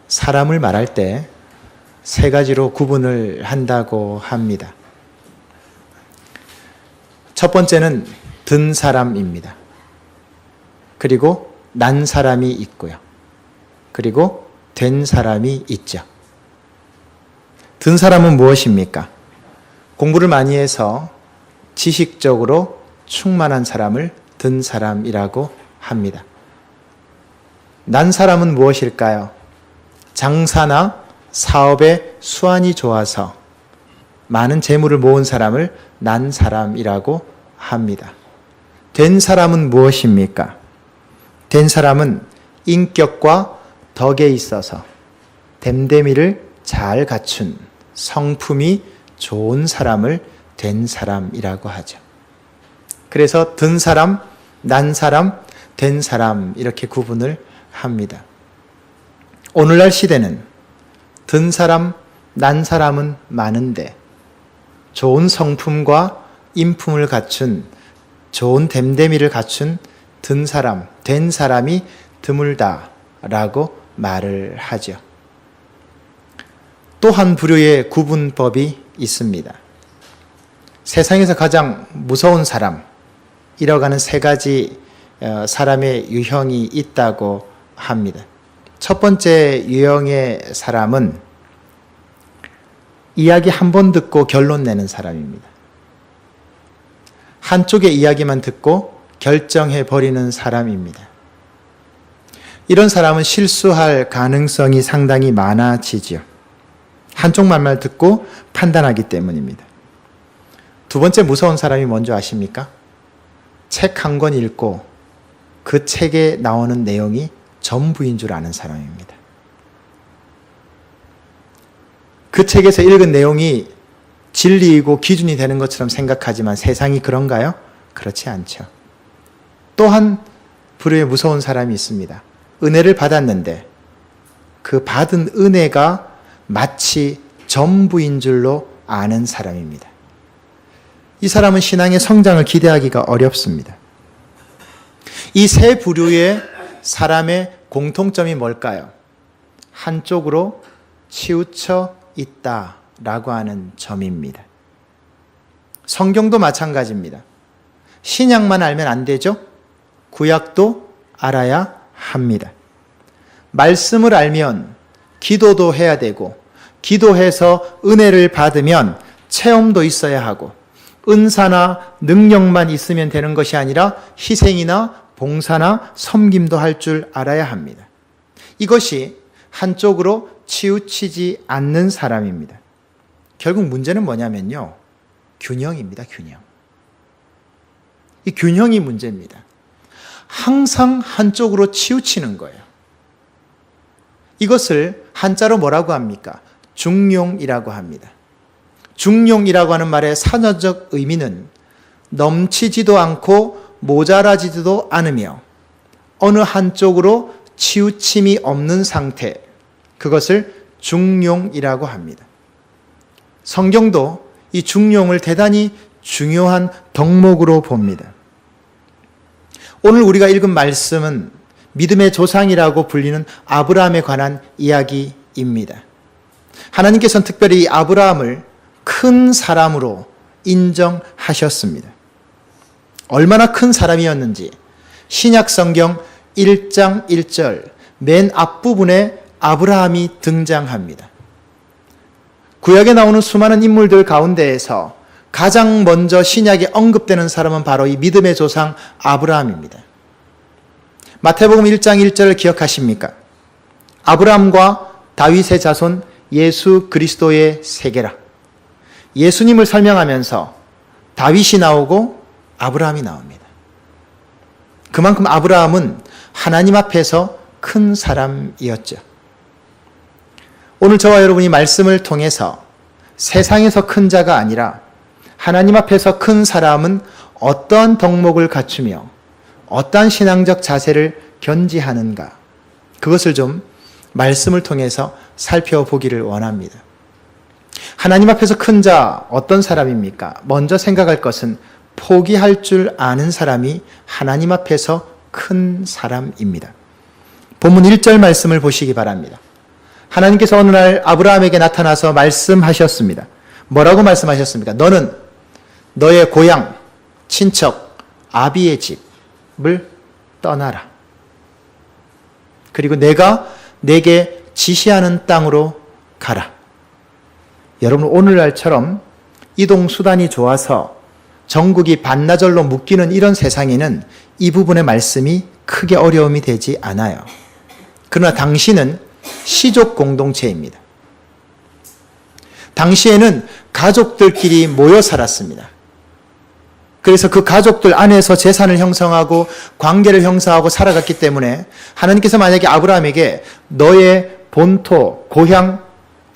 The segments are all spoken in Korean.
사람을 말할 때 세 가지로 구분을 한다고 합니다. 첫 번째는 든 사람입니다. 그리고 난 사람이 있고요. 그리고 된 사람이 있죠. 든 사람은 무엇입니까? 공부를 많이 해서 지식적으로 충만한 사람을 든 사람이라고 합니다. 난 사람은 무엇일까요? 장사나 사업에 수완이 좋아서 많은 재물을 모은 사람을 난 사람이라고 합니다. 된 사람은 무엇입니까? 된 사람은 인격과 덕에 있어서 됨됨이를 잘 갖춘 성품이 좋은 사람을 된 사람이라고 하죠. 그래서 든 사람, 난 사람, 된 사람 이렇게 구분을 합니다. 오늘날 시대는 든 사람, 난 사람은 많은데 좋은 성품과 인품을 갖춘 좋은 됨됨이를 갖춘 든 사람, 된 사람이 드물다라고 말을 하죠. 또 한 부류의 구분법이 있습니다. 세상에서 가장 무서운 사람이라고 하는 세 가지 사람의 유형이 있다고 합니다. 첫 번째 유형의 사람은 이야기 한 번 듣고 결론 내는 사람입니다. 한쪽의 이야기만 듣고 결정해 버리는 사람입니다. 이런 사람은 실수할 가능성이 상당히 많아지죠. 한쪽 말만 듣고 판단하기 때문입니다. 두 번째 무서운 사람이 뭔지 아십니까? 책 한 권 읽고 그 책에 나오는 내용이 전부인 줄 아는 사람입니다. 그 책에서 읽은 내용이 진리이고 기준이 되는 것처럼 생각하지만 세상이 그런가요? 그렇지 않죠. 또한 부류의 무서운 사람이 있습니다. 은혜를 받았는데 그 받은 은혜가 마치 전부인 줄로 아는 사람입니다. 이 사람은 신앙의 성장을 기대하기가 어렵습니다. 이 세 부류의 사람의 공통점이 뭘까요? 한쪽으로 치우쳐 있다라고 하는 점입니다. 성경도 마찬가지입니다. 신약만 알면 안 되죠? 구약도 알아야 합니다. 말씀을 알면 기도도 해야 되고, 기도해서 은혜를 받으면 체험도 있어야 하고, 은사나 능력만 있으면 되는 것이 아니라 희생이나 봉사나 섬김도 할 줄 알아야 합니다. 이것이 한쪽으로 치우치지 않는 사람입니다. 결국 문제는 뭐냐면요. 균형입니다. 균형. 이 균형이 문제입니다. 항상 한쪽으로 치우치는 거예요. 이것을 한자로 뭐라고 합니까? 중용이라고 합니다. 중용이라고 하는 말의 사전적 의미는 넘치지도 않고 모자라지도 않으며 어느 한쪽으로 치우침이 없는 상태, 그것을 중용이라고 합니다. 성경도 이 중용을 대단히 중요한 덕목으로 봅니다. 오늘 우리가 읽은 말씀은 믿음의 조상이라고 불리는 아브라함에 관한 이야기입니다. 하나님께서는 특별히 이 아브라함을 큰 사람으로 인정하셨습니다. 얼마나 큰 사람이었는지 신약 성경 1장 1절 맨 앞부분에 아브라함이 등장합니다. 구약에 나오는 수많은 인물들 가운데에서 가장 먼저 신약에 언급되는 사람은 바로 이 믿음의 조상 아브라함입니다. 마태복음 1장 1절을 기억하십니까? 아브라함과 다윗의 자손 예수 그리스도의 세계라. 예수님을 설명하면서 다윗이 나오고 아브라함이 나옵니다. 그만큼 아브라함은 하나님 앞에서 큰 사람이었죠. 오늘 저와 여러분이 말씀을 통해서 세상에서 큰 자가 아니라 하나님 앞에서 큰 사람은 어떠한 덕목을 갖추며 어떠한 신앙적 자세를 견지하는가, 그것을 좀 말씀을 통해서 살펴보기를 원합니다. 하나님 앞에서 큰 자 어떤 사람입니까? 먼저 생각할 것은 포기할 줄 아는 사람이 하나님 앞에서 큰 사람입니다. 본문 1절 말씀을 보시기 바랍니다. 하나님께서 어느 날 아브라함에게 나타나서 말씀하셨습니다. 뭐라고 말씀하셨습니까? 너는 너의 고향, 친척, 아비의 집을 떠나라. 그리고 내가 내게 지시하는 땅으로 가라. 여러분, 오늘날처럼 이동수단이 좋아서 전국이 반나절로 묶이는 이런 세상에는 이 부분의 말씀이 크게 어려움이 되지 않아요. 그러나 당시는 시족 공동체입니다. 당시에는 가족들끼리 모여 살았습니다. 그래서 그 가족들 안에서 재산을 형성하고 관계를 형성하고 살아갔기 때문에 하나님께서 만약에 아브라함에게 너의 본토, 고향,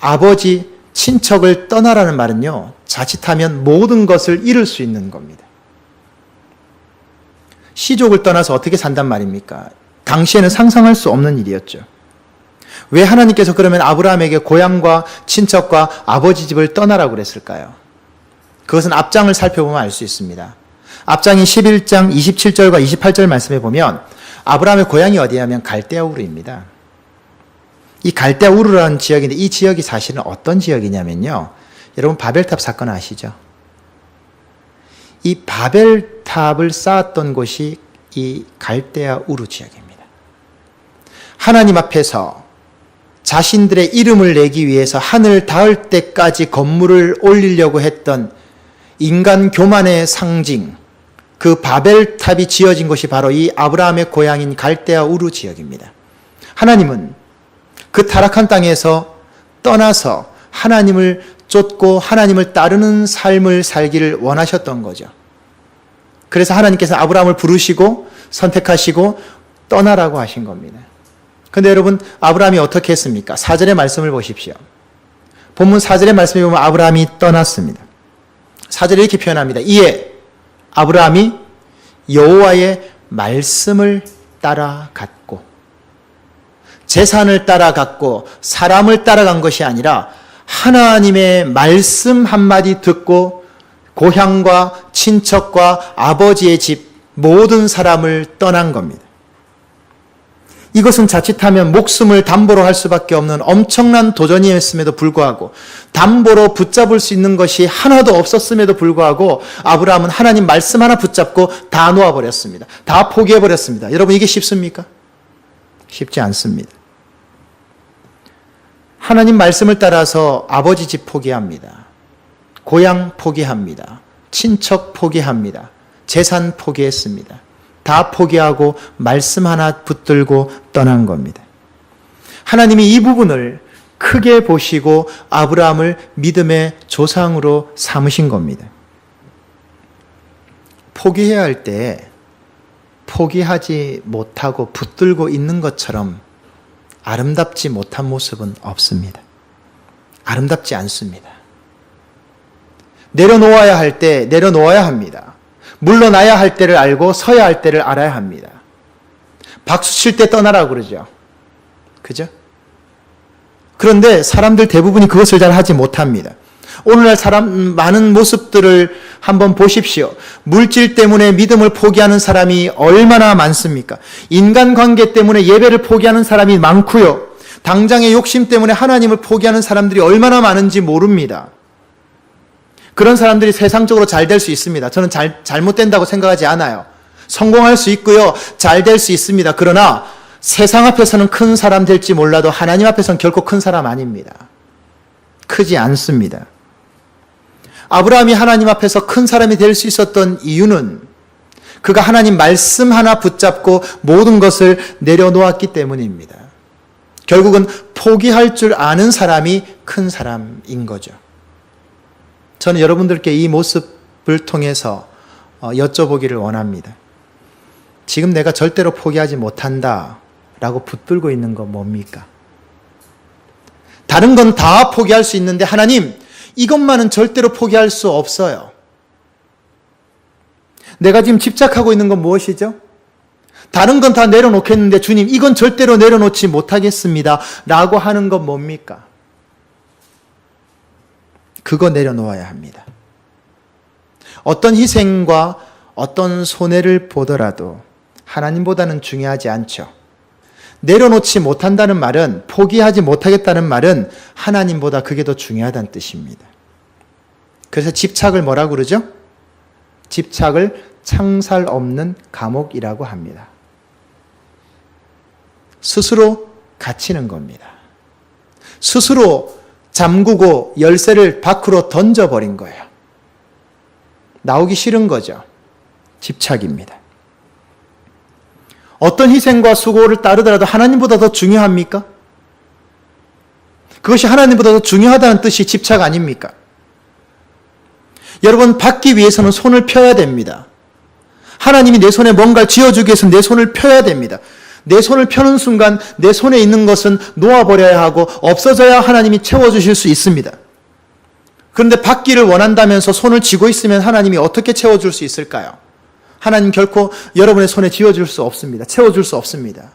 아버지, 친척을 떠나라는 말은요, 자칫하면 모든 것을 잃을 수 있는 겁니다. 시족을 떠나서 어떻게 산단 말입니까? 당시에는 상상할 수 없는 일이었죠. 왜 하나님께서 그러면 아브라함에게 고향과 친척과 아버지 집을 떠나라고 그랬을까요? 그것은 앞장을 살펴보면 알 수 있습니다. 앞장이 11장 27절과 28절 말씀에 보면 아브라함의 고향이 어디냐면 갈대아 우르입니다. 이 갈대아 우르라는 지역인데 이 지역이 사실은 어떤 지역이냐면요. 여러분 바벨탑 사건 아시죠? 이 바벨탑을 쌓았던 곳이 이 갈대아 우르 지역입니다. 하나님 앞에서 자신들의 이름을 내기 위해서 하늘 닿을 때까지 건물을 올리려고 했던 인간 교만의 상징, 그 바벨탑이 지어진 곳이 바로 이 아브라함의 고향인 갈대아 우르 지역입니다. 하나님은 그 타락한 땅에서 떠나서 하나님을 쫓고 하나님을 따르는 삶을 살기를 원하셨던 거죠. 그래서 하나님께서 아브라함을 부르시고 선택하시고 떠나라고 하신 겁니다. 그런데 여러분, 아브라함이 어떻게 했습니까? 4절의 말씀을 보십시오. 본문 4절의 말씀에 보면 아브라함이 떠났습니다. 4절에 이렇게 표현합니다. 이에 아브라함이 여호와의 말씀을 따라갔고, 재산을 따라갔고 사람을 따라간 것이 아니라 하나님의 말씀 한마디 듣고 고향과 친척과 아버지의 집 모든 사람을 떠난 겁니다. 이것은 자칫하면 목숨을 담보로 할 수밖에 없는 엄청난 도전이었음에도 불구하고 담보로 붙잡을 수 있는 것이 하나도 없었음에도 불구하고 아브라함은 하나님 말씀 하나 붙잡고 다 놓아버렸습니다. 다 포기해버렸습니다. 여러분, 이게 쉽습니까? 쉽지 않습니다. 하나님 말씀을 따라서 아버지 집 포기합니다. 고향 포기합니다. 친척 포기합니다. 재산 포기했습니다. 다 포기하고 말씀 하나 붙들고 떠난 겁니다. 하나님이 이 부분을 크게 보시고 아브라함을 믿음의 조상으로 삼으신 겁니다. 포기해야 할 때 포기하지 못하고 붙들고 있는 것처럼 아름답지 못한 모습은 없습니다. 아름답지 않습니다. 내려놓아야 할 때 내려놓아야 합니다. 물러나야 할 때를 알고 서야 할 때를 알아야 합니다. 박수 칠 때 떠나라고 그러죠. 그죠? 그런데 사람들 대부분이 그것을 잘 하지 못합니다. 오늘날 사람 많은 모습들을 한번 보십시오. 물질 때문에 믿음을 포기하는 사람이 얼마나 많습니까? 인간관계 때문에 예배를 포기하는 사람이 많고요. 당장의 욕심 때문에 하나님을 포기하는 사람들이 얼마나 많은지 모릅니다. 그런 사람들이 세상적으로 잘 될 수 있습니다. 저는 잘못된다고 생각하지 않아요. 성공할 수 있고요. 잘 될 수 있습니다. 그러나 세상 앞에서는 큰 사람 될지 몰라도 하나님 앞에서는 결코 큰 사람 아닙니다. 크지 않습니다. 아브라함이 하나님 앞에서 큰 사람이 될 수 있었던 이유는 그가 하나님 말씀 하나 붙잡고 모든 것을 내려놓았기 때문입니다. 결국은 포기할 줄 아는 사람이 큰 사람인 거죠. 저는 여러분들께 이 모습을 통해서 여쭤보기를 원합니다. 지금 내가 절대로 포기하지 못한다 라고 붙들고 있는 건 뭡니까? 다른 건 다 포기할 수 있는데 하나님, 이것만은 절대로 포기할 수 없어요. 내가 지금 집착하고 있는 건 무엇이죠? 다른 건 다 내려놓겠는데 주님, 이건 절대로 내려놓지 못하겠습니다 라고 하는 건 뭡니까? 그거 내려놓아야 합니다. 어떤 희생과 어떤 손해를 보더라도 하나님보다는 중요하지 않죠. 내려놓지 못한다는 말은, 포기하지 못하겠다는 말은 하나님보다 그게 더 중요하다는 뜻입니다. 그래서 집착을 뭐라고 그러죠? 집착을 창살 없는 감옥이라고 합니다. 스스로 갇히는 겁니다. 스스로 잠그고 열쇠를 밖으로 던져버린 거예요. 나오기 싫은 거죠. 집착입니다. 어떤 희생과 수고를 따르더라도 하나님보다 더 중요합니까? 그것이 하나님보다 더 중요하다는 뜻이 집착 아닙니까? 여러분, 받기 위해서는 손을 펴야 됩니다. 하나님이 내 손에 뭔가를 쥐어주기 위해서 내 손을 펴야 됩니다. 내 손을 펴는 순간 내 손에 있는 것은 놓아버려야 하고 없어져야 하나님이 채워주실 수 있습니다. 그런데 받기를 원한다면서 손을 쥐고 있으면 하나님이 어떻게 채워줄 수 있을까요? 하나님 결코 여러분의 손에 쥐어줄 수 없습니다. 채워줄 수 없습니다.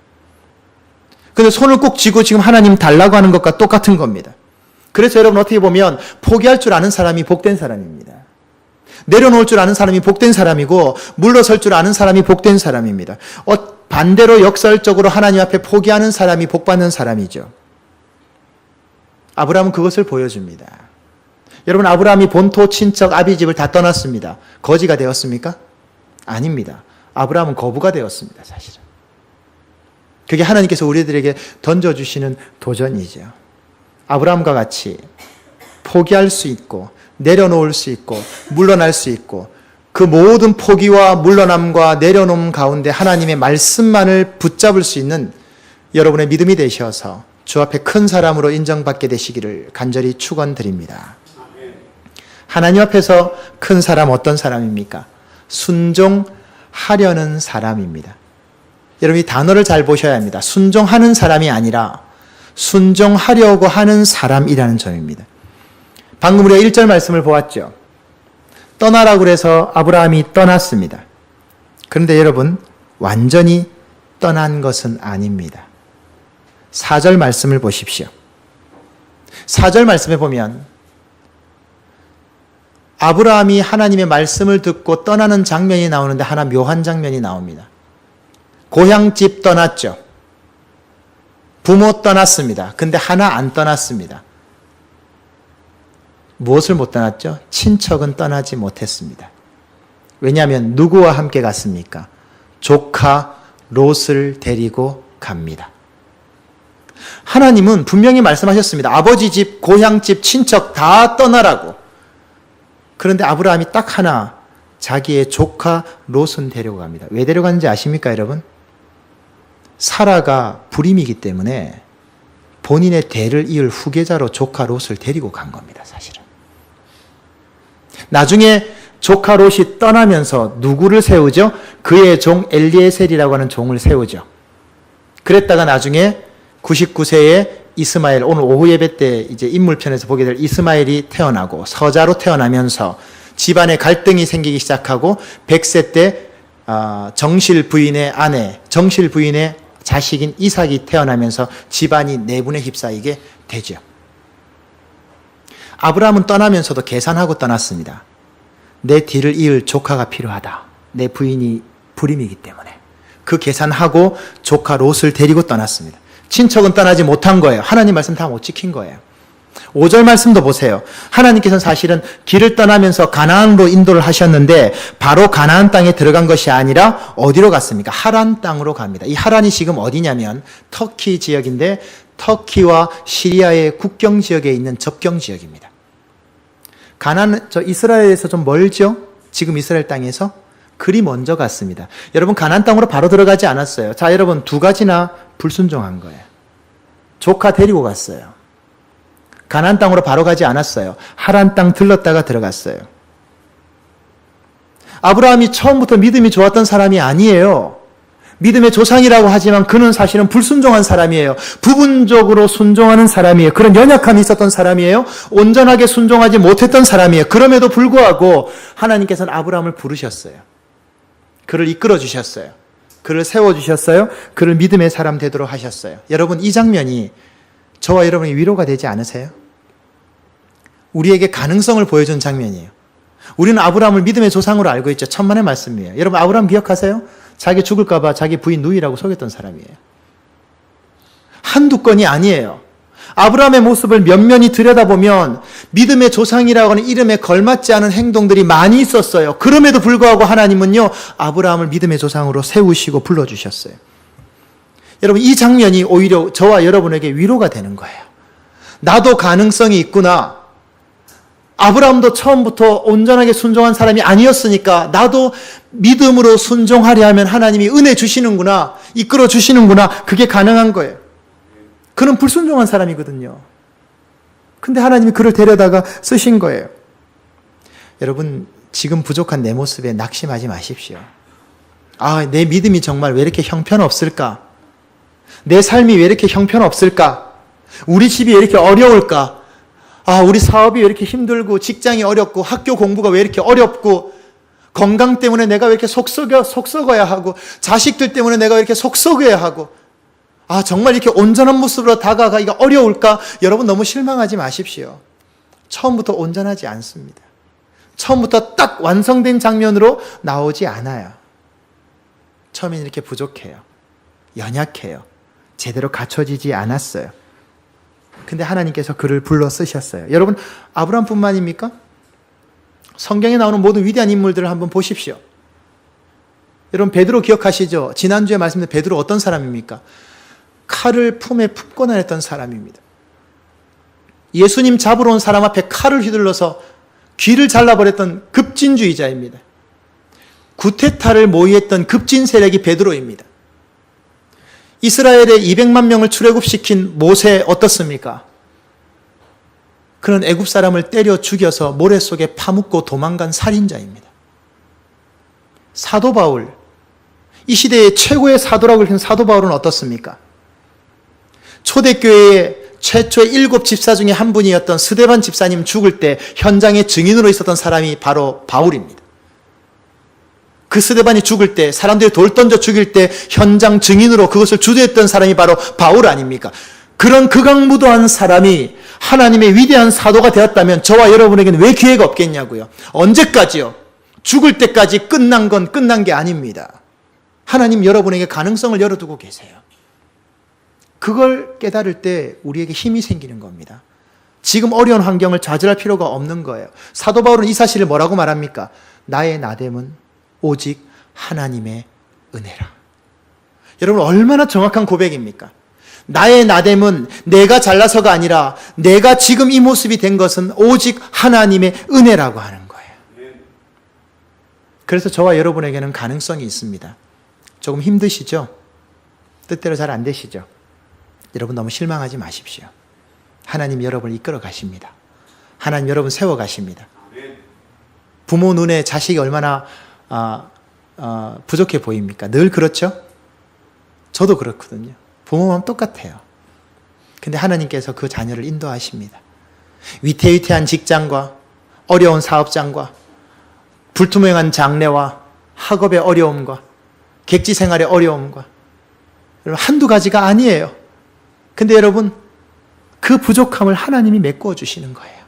그런데 손을 꼭 쥐고 지금 하나님 달라고 하는 것과 똑같은 겁니다. 그래서 여러분 어떻게 보면 포기할 줄 아는 사람이 복된 사람입니다. 내려놓을 줄 아는 사람이 복된 사람이고 물러설 줄 아는 사람이 복된 사람입니다. 반대로 역설적으로 하나님 앞에 포기하는 사람이 복받는 사람이죠. 아브라함은 그것을 보여줍니다. 여러분, 아브라함이 본토 친척 아비집을 다 떠났습니다. 거지가 되었습니까? 아닙니다. 아브라함은 거부가 되었습니다. 사실은. 그게 하나님께서 우리들에게 던져주시는 도전이죠. 아브라함과 같이 포기할 수 있고 내려놓을 수 있고 물러날 수 있고 그 모든 포기와 물러남과 내려놓음 가운데 하나님의 말씀만을 붙잡을 수 있는 여러분의 믿음이 되셔서 주 앞에 큰 사람으로 인정받게 되시기를 간절히 축원드립니다. 하나님 앞에서 큰 사람 어떤 사람입니까? 순종하려는 사람입니다. 여러분 이 단어를 잘 보셔야 합니다. 순종하는 사람이 아니라 순종하려고 하는 사람이라는 점입니다. 방금 우리가 1절 말씀을 보았죠. 떠나라고 해서 아브라함이 떠났습니다. 그런데 여러분 완전히 떠난 것은 아닙니다. 4절 말씀을 보십시오. 4절 말씀에 보면 아브라함이 하나님의 말씀을 듣고 떠나는 장면이 나오는데 하나 묘한 장면이 나옵니다. 고향집 떠났죠. 부모 떠났습니다. 근데 하나 안 떠났습니다. 무엇을 못 떠났죠? 친척은 떠나지 못했습니다. 왜냐하면 누구와 함께 갔습니까? 조카 롯을 데리고 갑니다. 하나님은 분명히 말씀하셨습니다. 아버지 집, 고향집, 친척 다 떠나라고. 그런데 아브라함이 딱 하나 자기의 조카 롯은 데려갑니다. 왜 데려가는지 아십니까, 여러분? 사라가 불임이기 때문에 본인의 대를 이을 후계자로 조카 롯을 데리고 간 겁니다, 사실은. 나중에 조카 롯이 떠나면서 누구를 세우죠? 그의 종 엘리에셀이라고 하는 종을 세우죠. 그랬다가 나중에 99세에 이스마엘, 오늘 오후 예배 때 이제 인물편에서 보게 될 이스마엘이 태어나고 서자로 태어나면서 집안에 갈등이 생기기 시작하고 100세 때 정실 부인의 아내, 정실 부인의 자식인 이삭이 태어나면서 집안이 내분에 휩싸이게 되죠. 아브라함은 떠나면서도 계산하고 떠났습니다. 내 뒤를 이을 조카가 필요하다. 내 부인이 불임이기 때문에. 그 계산하고 조카 롯을 데리고 떠났습니다. 친척은 떠나지 못한 거예요. 하나님 말씀 다 못 지킨 거예요. 5절 말씀도 보세요. 하나님께서는 사실은 길을 떠나면서 가나안으로 인도를 하셨는데 바로 가나안 땅에 들어간 것이 아니라 어디로 갔습니까? 하란 땅으로 갑니다. 이 하란이 지금 어디냐면 터키 지역인데 터키와 시리아의 국경 지역에 있는 접경 지역입니다. 가나안, 이스라엘에서 좀 멀죠? 지금 이스라엘 땅에서? 그리 먼저 갔습니다. 여러분 가나안 땅으로 바로 들어가지 않았어요. 자, 여러분 두 가지나 불순종한 거예요. 조카 데리고 갔어요. 가나안 땅으로 바로 가지 않았어요. 하란 땅 들렀다가 들어갔어요. 아브라함이 처음부터 믿음이 좋았던 사람이 아니에요. 믿음의 조상이라고 하지만 그는 사실은 불순종한 사람이에요. 부분적으로 순종하는 사람이에요. 그런 연약함이 있었던 사람이에요. 온전하게 순종하지 못했던 사람이에요. 그럼에도 불구하고 하나님께서는 아브라함을 부르셨어요. 그를 이끌어 주셨어요. 그를 세워주셨어요. 그를 믿음의 사람 되도록 하셨어요. 여러분 이 장면이 저와 여러분이 위로가 되지 않으세요? 우리에게 가능성을 보여준 장면이에요. 우리는 아브라함을 믿음의 조상으로 알고 있죠. 천만의 말씀이에요. 여러분 아브라함 기억하세요? 자기 죽을까 봐 자기 부인 누이라고 속였던 사람이에요. 한두 건이 아니에요. 아브라함의 모습을 면면히 들여다보면 믿음의 조상이라고 하는 이름에 걸맞지 않은 행동들이 많이 있었어요. 그럼에도 불구하고 하나님은요, 아브라함을 믿음의 조상으로 세우시고 불러주셨어요. 여러분, 이 장면이 오히려 저와 여러분에게 위로가 되는 거예요. 나도 가능성이 있구나. 아브라함도 처음부터 온전하게 순종한 사람이 아니었으니까 나도 믿음으로 순종하려 하면 하나님이 은혜 주시는구나, 이끌어 주시는구나, 그게 가능한 거예요. 그는 불순종한 사람이거든요. 근데 하나님이 그를 데려다가 쓰신 거예요. 여러분, 지금 부족한 내 모습에 낙심하지 마십시오. 아, 내 믿음이 정말 왜 이렇게 형편없을까? 내 삶이 왜 이렇게 형편없을까? 우리 집이 왜 이렇게 어려울까? 아, 우리 사업이 왜 이렇게 힘들고, 직장이 어렵고, 학교 공부가 왜 이렇게 어렵고, 건강 때문에 내가 왜 이렇게 속 썩어야 하고, 자식들 때문에 내가 왜 이렇게 속 썩어야 하고, 아, 정말 이렇게 온전한 모습으로 다가가기가 어려울까? 여러분, 너무 실망하지 마십시오. 처음부터 온전하지 않습니다. 처음부터 딱 완성된 장면으로 나오지 않아요. 처음엔 이렇게 부족해요. 연약해요. 제대로 갖춰지지 않았어요. 근데 하나님께서 그를 불러 쓰셨어요. 여러분, 아브라함뿐만입니까? 성경에 나오는 모든 위대한 인물들을 한번 보십시오. 여러분, 베드로 기억하시죠? 지난주에 말씀드린 베드로 어떤 사람입니까? 칼을 품에 품고 다녔던 사람입니다. 예수님 잡으러 온 사람 앞에 칼을 휘둘러서 귀를 잘라버렸던 급진주의자입니다. 구테타를 모의했던 급진 세력이 베드로입니다. 이스라엘의 200만 명을 출애굽시킨 모세 어떻습니까? 그는 애굽 사람을 때려 죽여서 모래 속에 파묻고 도망간 살인자입니다. 사도 바울, 이 시대의 최고의 사도라고 읽힌 사도 바울은 어떻습니까? 초대교회의 최초의 7 집사 중에 한 분이었던 스데반 집사님 죽을 때 현장의 증인으로 있었던 사람이 바로 바울입니다. 그 스데반이 죽을 때, 사람들이 돌 던져 죽일 때 현장 증인으로 그것을 주도했던 사람이 바로 바울 아닙니까? 그런 극악무도한 사람이 하나님의 위대한 사도가 되었다면 저와 여러분에게는 왜 기회가 없겠냐고요. 언제까지요? 죽을 때까지 끝난 건 끝난 게 아닙니다. 하나님 여러분에게 가능성을 열어두고 계세요. 그걸 깨달을 때 우리에게 힘이 생기는 겁니다. 지금 어려운 환경을 좌절할 필요가 없는 거예요. 사도 바울은 이 사실을 뭐라고 말합니까? 나의 나됨은 오직 하나님의 은혜라. 여러분, 얼마나 정확한 고백입니까? 나의 나됨은 내가 잘나서가 아니라 내가 지금 이 모습이 된 것은 오직 하나님의 은혜라고 하는 거예요. 그래서 저와 여러분에게는 가능성이 있습니다. 조금 힘드시죠? 뜻대로 잘 안 되시죠? 여러분, 너무 실망하지 마십시오. 하나님 여러분을 이끌어 가십니다. 하나님 여러분 세워 가십니다. 부모 눈에 자식이 얼마나 부족해 보입니까? 늘 그렇죠? 저도 그렇거든요. 부모 마음 똑같아요. 근데 하나님께서 그 자녀를 인도하십니다. 위태위태한 직장과 어려운 사업장과 불투명한 장래와 학업의 어려움과 객지 생활의 어려움과 한두 가지가 아니에요. 근데 여러분, 그 부족함을 하나님이 메꾸어 주시는 거예요.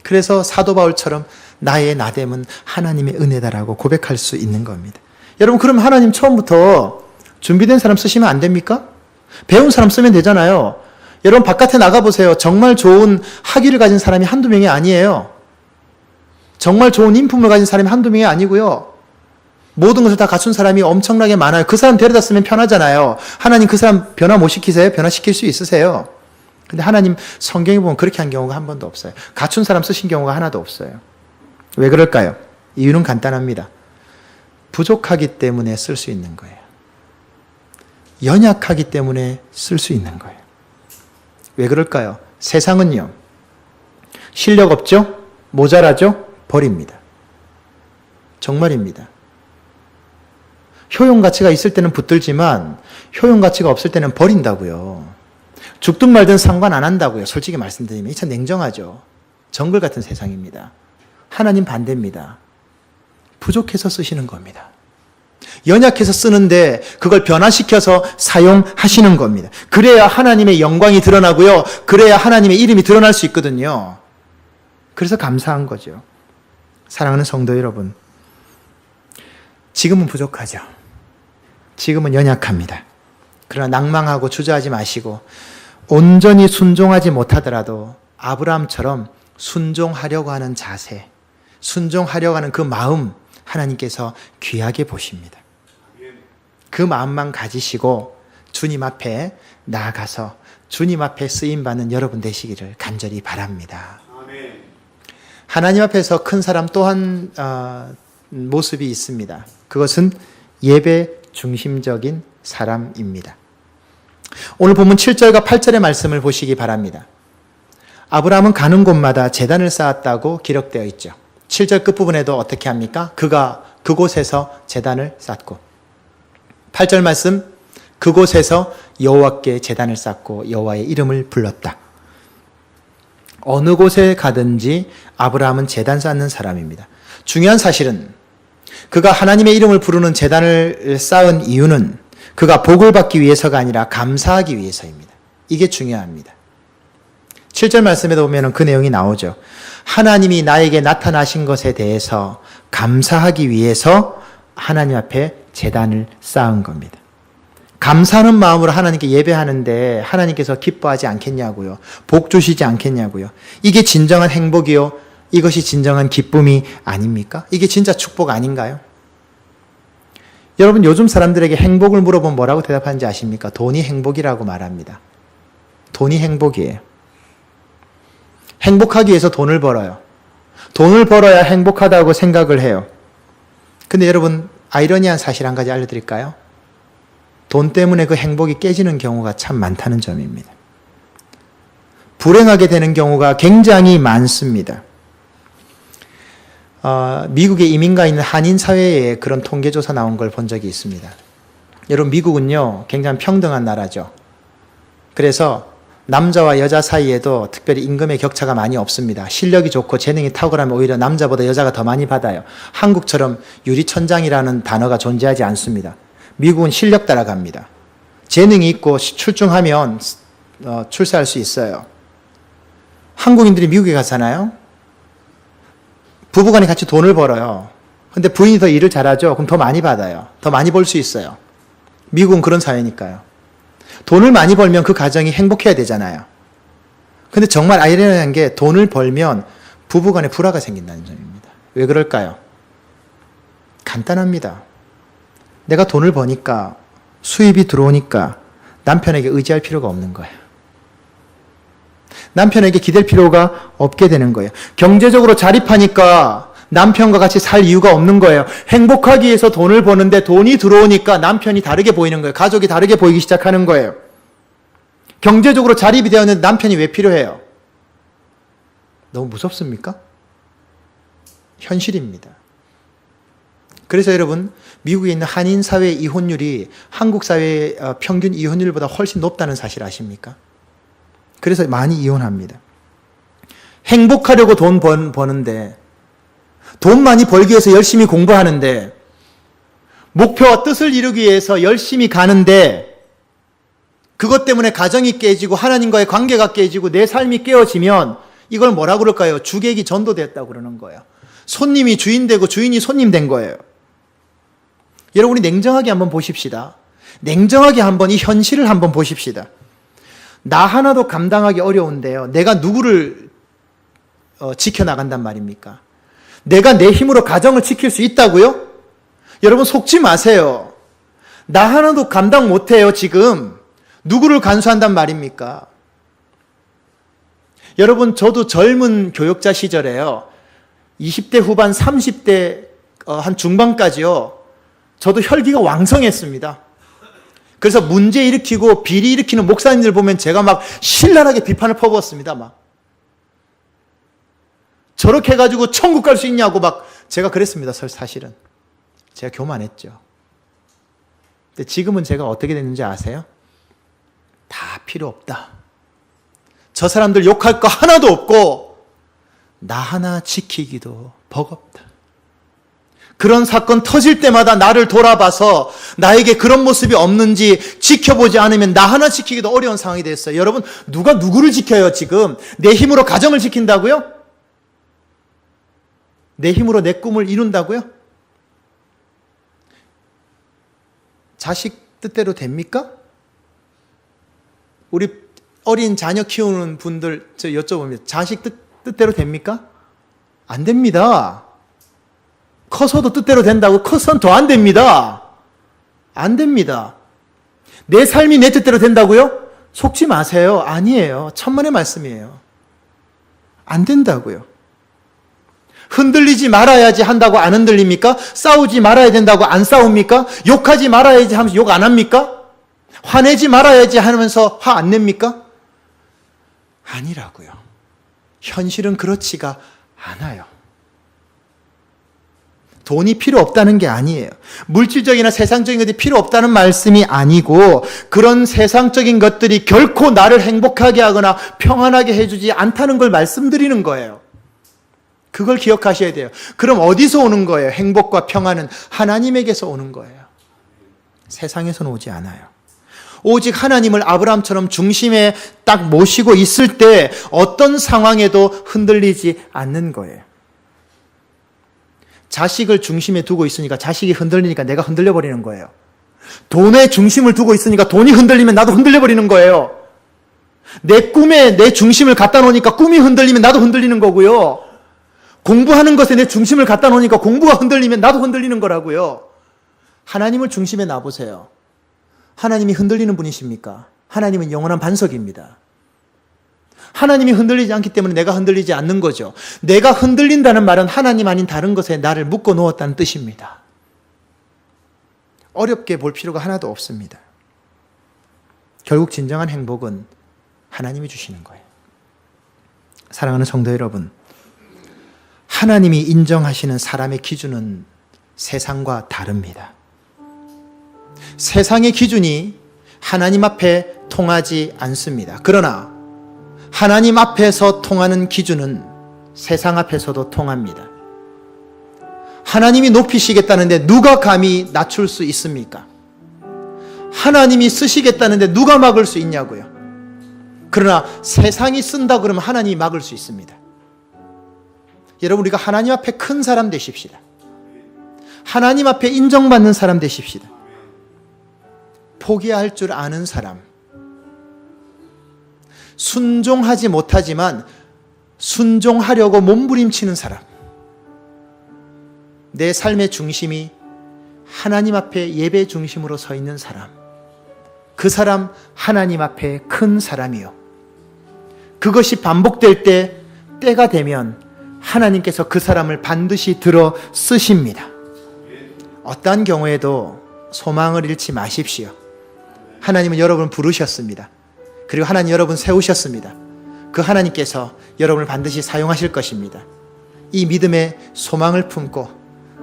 그래서 사도 바울처럼 나의 나됨은 하나님의 은혜다라고 고백할 수 있는 겁니다. 여러분, 그럼 하나님 처음부터 준비된 사람 쓰시면 안 됩니까? 배운 사람 쓰면 되잖아요. 여러분, 바깥에 나가보세요. 정말 좋은 학위를 가진 사람이 한두 명이 아니에요. 정말 좋은 인품을 가진 사람이 한두 명이 아니고요. 모든 것을 다 갖춘 사람이 엄청나게 많아요. 그 사람 데려다 쓰면 편하잖아요. 하나님 그 사람 변화 못 시키세요? 변화시킬 수 있으세요? 근데 하나님 성경에 보면 그렇게 한 경우가 한 번도 없어요. 갖춘 사람 쓰신 경우가 하나도 없어요. 왜 그럴까요? 이유는 간단합니다. 부족하기 때문에 쓸 수 있는 거예요. 연약하기 때문에 쓸 수 있는 거예요. 왜 그럴까요? 세상은요, 실력 없죠? 모자라죠? 버립니다. 정말입니다. 효용 가치가 있을 때는 붙들지만 효용 가치가 없을 때는 버린다고요. 죽든 말든 상관 안 한다고요. 솔직히 말씀드리면 이 참 냉정하죠. 정글 같은 세상입니다. 하나님 반대입니다. 부족해서 쓰시는 겁니다. 연약해서 쓰는데 그걸 변화시켜서 사용하시는 겁니다. 그래야 하나님의 영광이 드러나고요. 그래야 하나님의 이름이 드러날 수 있거든요. 그래서 감사한 거죠. 사랑하는 성도 여러분, 지금은 부족하죠. 지금은 연약합니다. 그러나 낭망하고 주저하지 마시고 온전히 순종하지 못하더라도 아브라함처럼 순종하려고 하는 자세, 순종하려고 하는 그 마음 하나님께서 귀하게 보십니다. 그 마음만 가지시고 주님 앞에 나아가서 주님 앞에 쓰임받는 여러분 되시기를 간절히 바랍니다. 하나님 앞에서 큰 사람 또한 모습이 있습니다. 그것은 예배 중심적인 사람입니다. 오늘 본문 7절과 8절의 말씀을 보시기 바랍니다. 아브라함은 가는 곳마다 제단을 쌓았다고 기록되어 있죠. 7절 끝부분에도 어떻게 합니까? 그가 그곳에서 제단을 쌓고 8절 말씀 그곳에서 여호와께 제단을 쌓고 여호와의 이름을 불렀다. 어느 곳에 가든지 아브라함은 제단 쌓는 사람입니다. 중요한 사실은 그가 하나님의 이름을 부르는 제단을 쌓은 이유는 그가 복을 받기 위해서가 아니라 감사하기 위해서입니다. 이게 중요합니다. 7절 말씀에도 보면 그 내용이 나오죠. 하나님이 나에게 나타나신 것에 대해서 감사하기 위해서 하나님 앞에 제단을 쌓은 겁니다. 감사하는 마음으로 하나님께 예배하는데 하나님께서 기뻐하지 않겠냐고요. 복 주시지 않겠냐고요. 이게 진정한 행복이요. 이것이 진정한 기쁨이 아닙니까? 이게 진짜 축복 아닌가요? 여러분 요즘 사람들에게 행복을 물어보면 뭐라고 대답하는지 아십니까? 돈이 행복이라고 말합니다. 돈이 행복이에요. 행복하기 위해서 돈을 벌어요. 돈을 벌어야 행복하다고 생각을 해요. 근데 여러분 아이러니한 사실 한 가지 알려드릴까요? 돈 때문에 그 행복이 깨지는 경우가 참 많다는 점입니다. 불행하게 되는 경우가 굉장히 많습니다. 미국에 이민가 있는 한인 사회에 그런 통계조사 나온 걸 본 적이 있습니다. 여러분 미국은요 굉장히 평등한 나라죠. 그래서 남자와 여자 사이에도 특별히 임금의 격차가 많이 없습니다. 실력이 좋고 재능이 탁월하면 오히려 남자보다 여자가 더 많이 받아요. 한국처럼 유리천장이라는 단어가 존재하지 않습니다. 미국은 실력 따라갑니다. 재능이 있고 출중하면 출세할 수 있어요. 한국인들이 미국에 가잖아요. 부부간에 같이 돈을 벌어요. 근데 부인이 더 일을 잘하죠. 그럼 더 많이 받아요. 더 많이 벌 수 있어요. 미국은 그런 사회니까요. 돈을 많이 벌면 그 가정이 행복해야 되잖아요. 근데 정말 아이러니한 게 돈을 벌면 부부간에 불화가 생긴다는 점입니다. 왜 그럴까요? 간단합니다. 내가 돈을 버니까 수입이 들어오니까 남편에게 의지할 필요가 없는 거예요. 남편에게 기댈 필요가 없게 되는 거예요. 경제적으로 자립하니까 남편과 같이 살 이유가 없는 거예요. 행복하기 위해서 돈을 버는데 돈이 들어오니까 남편이 다르게 보이는 거예요. 가족이 다르게 보이기 시작하는 거예요. 경제적으로 자립이 되었는데 남편이 왜 필요해요? 너무 무섭습니까? 현실입니다. 그래서 여러분 미국에 있는 한인 사회 이혼율이 한국 사회 평균 이혼율보다 훨씬 높다는 사실 아십니까? 그래서 많이 이혼합니다. 행복하려고 돈 버는데 돈 많이 벌기 위해서 열심히 공부하는데 목표와 뜻을 이루기 위해서 열심히 가는데 그것 때문에 가정이 깨지고 하나님과의 관계가 깨지고 내 삶이 깨어지면 이걸 뭐라고 그럴까요? 주객이 전도됐다고 그러는 거예요. 손님이 주인 되고 주인이 손님 된 거예요. 여러분이 냉정하게 한번 보십시다. 냉정하게 한번 이 현실을 한번 보십시다. 나 하나도 감당하기 어려운데요. 내가 누구를 지켜나간단 말입니까? 내가 내 힘으로 가정을 지킬 수 있다고요? 여러분 속지 마세요. 나 하나도 감당 못해요 지금. 누구를 간수한단 말입니까? 여러분 저도 젊은 교역자 시절에요. 20대 후반 30대 한 중반까지요. 저도 혈기가 왕성했습니다. 그래서 문제 일으키고 비리 일으키는 목사님들 보면 제가 막 신랄하게 비판을 퍼부었습니다. 막 저렇게 해가지고 천국 갈 수 있냐고 막 제가 그랬습니다. 사실은 제가 교만했죠. 근데 지금은 제가 어떻게 됐는지 아세요? 다 필요 없다. 저 사람들 욕할 거 하나도 없고 나 하나 지키기도 버겁다. 그런 사건 터질 때마다 나를 돌아봐서 나에게 그런 모습이 없는지 지켜보지 않으면 나 하나 지키기도 어려운 상황이 됐어요. 여러분 누가 누구를 지켜요 지금? 내 힘으로 가정을 지킨다고요? 내 힘으로 내 꿈을 이룬다고요? 자식 뜻대로 됩니까? 우리 어린 자녀 키우는 분들 저 여쭤봅니다. 자식 뜻대로 됩니까? 안 됩니다. 커서도 뜻대로 된다고 커서는 더 안 됩니다. 안 됩니다. 내 삶이 내 뜻대로 된다고요? 속지 마세요. 아니에요. 천만의 말씀이에요. 안 된다고요. 흔들리지 말아야지 한다고 안 흔들립니까? 싸우지 말아야 된다고 안 싸웁니까? 욕하지 말아야지 하면서 욕 안 합니까? 화내지 말아야지 하면서 화 안 냅니까? 아니라고요. 현실은 그렇지가 않아요. 돈이 필요 없다는 게 아니에요. 물질적이나 세상적인 것들이 필요 없다는 말씀이 아니고 그런 세상적인 것들이 결코 나를 행복하게 하거나 평안하게 해주지 않다는 걸 말씀드리는 거예요. 그걸 기억하셔야 돼요. 그럼 어디서 오는 거예요? 행복과 평안은 하나님에게서 오는 거예요. 세상에서는 오지 않아요. 오직 하나님을 아브라함처럼 중심에 딱 모시고 있을 때 어떤 상황에도 흔들리지 않는 거예요. 자식을 중심에 두고 있으니까 자식이 흔들리니까 내가 흔들려 버리는 거예요. 돈에 중심을 두고 있으니까 돈이 흔들리면 나도 흔들려 버리는 거예요. 내 꿈에 내 중심을 갖다 놓으니까 꿈이 흔들리면 나도 흔들리는 거고요. 공부하는 것에 내 중심을 갖다 놓으니까 공부가 흔들리면 나도 흔들리는 거라고요. 하나님을 중심에 놔보세요. 하나님이 흔들리는 분이십니까? 하나님은 영원한 반석입니다. 하나님이 흔들리지 않기 때문에 내가 흔들리지 않는 거죠. 내가 흔들린다는 말은 하나님 아닌 다른 것에 나를 묶어 놓았다는 뜻입니다. 어렵게 볼 필요가 하나도 없습니다. 결국 진정한 행복은 하나님이 주시는 거예요. 사랑하는 성도 여러분, 하나님이 인정하시는 사람의 기준은 세상과 다릅니다. 세상의 기준이 하나님 앞에 통하지 않습니다. 그러나 하나님 앞에서 통하는 기준은 세상 앞에서도 통합니다. 하나님이 높이시겠다는데 누가 감히 낮출 수 있습니까? 하나님이 쓰시겠다는데 누가 막을 수 있냐고요. 그러나 세상이 쓴다 그러면 하나님이 막을 수 있습니다. 여러분, 우리가 하나님 앞에 큰 사람 되십시다. 하나님 앞에 인정받는 사람 되십시다. 포기할 줄 아는 사람, 순종하지 못하지만 순종하려고 몸부림치는 사람, 내 삶의 중심이 하나님 앞에 예배 중심으로 서 있는 사람, 그 사람 하나님 앞에 큰 사람이요. 그것이 반복될 때, 때가 되면 하나님께서 그 사람을 반드시 들어 쓰십니다. 어떠한 경우에도 소망을 잃지 마십시오. 하나님은 여러분을 부르셨습니다. 그리고 하나님 여러분 세우셨습니다. 그 하나님께서 여러분을 반드시 사용하실 것입니다. 이 믿음의 소망을 품고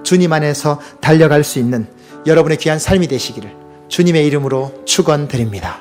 주님 안에서 달려갈 수 있는 여러분의 귀한 삶이 되시기를 주님의 이름으로 축원드립니다.